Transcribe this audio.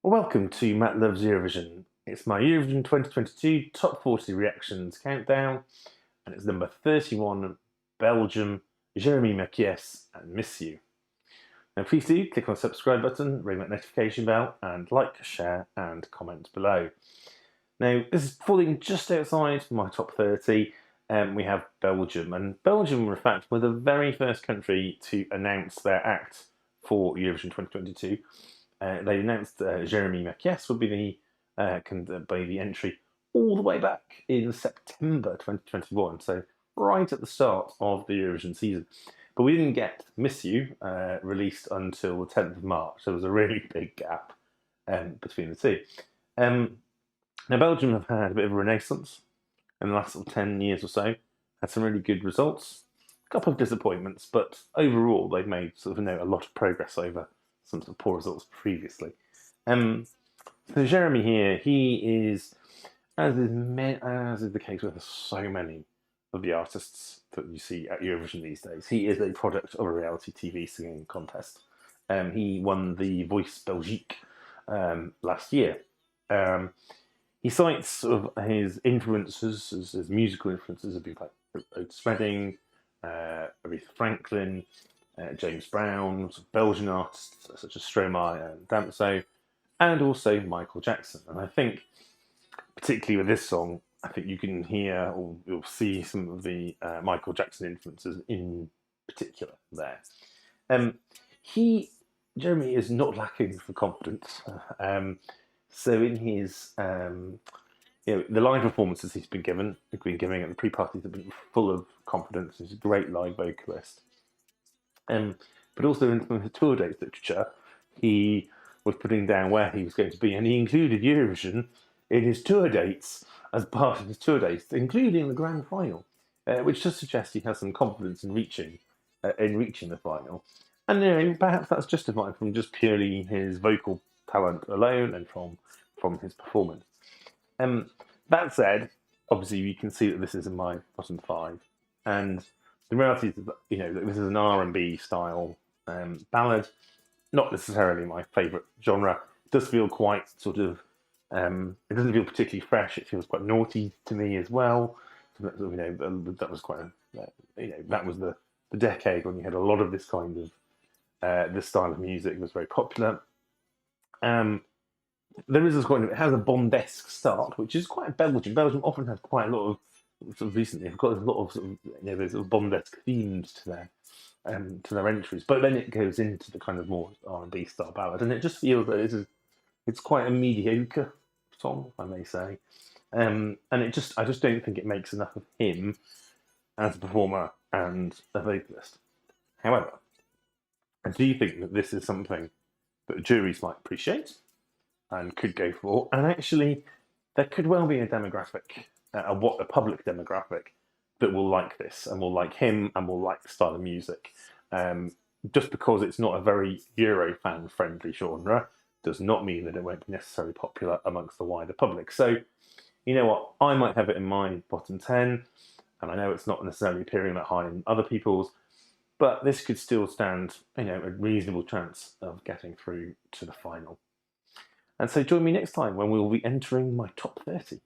Welcome to Matt Loves Eurovision. It's my Eurovision 2022 Top 40 Reactions Countdown, and it's number 31, Belgium, Jérémie Makiese, and Miss You. Now please do click on the subscribe button, ring that notification bell, and like, share, and comment below. Now this is falling just outside my top 30, we have Belgium, and Belgium, in fact, were the very first country to announce their act for Eurovision 2022. They announced Jérémie Makiese would be the entry all the way back in September 2021, so right at the start of the Eurovision season. But we didn't get Miss You released until the 10th of March. So there was a really big gap between the two. Now Belgium have had a bit of a renaissance in the last 10 years or so. Had some really good results, a couple of disappointments, but overall they've made a lot of progress over some sort of poor results previously. So Jérémie here, he is, as is the case with so many of the artists that you see at Eurovision these days, he is a product of a reality TV singing contest. He won the Voice Belgique last year. He cites sort of his influences, his musical influences of people like Otis Redding, Aretha Franklin, James Brown, Belgian artists such as Stromae and Damso, and also Michael Jackson. And I think, particularly with this song, I think you can hear or you'll see some of the Michael Jackson influences in particular there. Jérémie is not lacking for confidence. So in his, the live performances he's been giving at the pre-parties have been full of confidence. He's a great live vocalist. But also in some of his tour dates literature, he was putting down where he was going to be, and he included Eurovision in his tour dates as part of his tour dates, including the grand final, which does suggest he has some confidence in reaching the final. And perhaps that's justified from just purely his vocal talent alone and from his performance. That said, obviously you can see that this is in my bottom 5, and the reality is that this is an R&B style ballad, not necessarily my favourite genre. It does feel quite it doesn't feel particularly fresh. It feels quite naughty to me as well. So that was quite that was the decade when you had a lot of this kind of this style of music was very popular. There is it has a Bondesque start, which is quite Belgian. Belgium often has quite a lot of recently they've got a lot of there's Bondesque themes to their entries, but then it goes into the kind of more R&B style ballad, and it just feels that it's quite a mediocre song, if I may say, and I just don't think it makes enough of him as a performer and a vocalist. However, I do think that this is something that juries might appreciate and could go for, and actually there could well be a demographic, a public demographic that will like this and will like him and will like the style of music. Just because it's not a very Euro fan friendly genre does not mean that it won't be necessarily popular amongst the wider public. So, you know what, I might have it in my bottom 10, and I know it's not necessarily appearing that high in other people's, but this could still stand, a reasonable chance of getting through to the final. And so join me next time when we will be entering my top 30.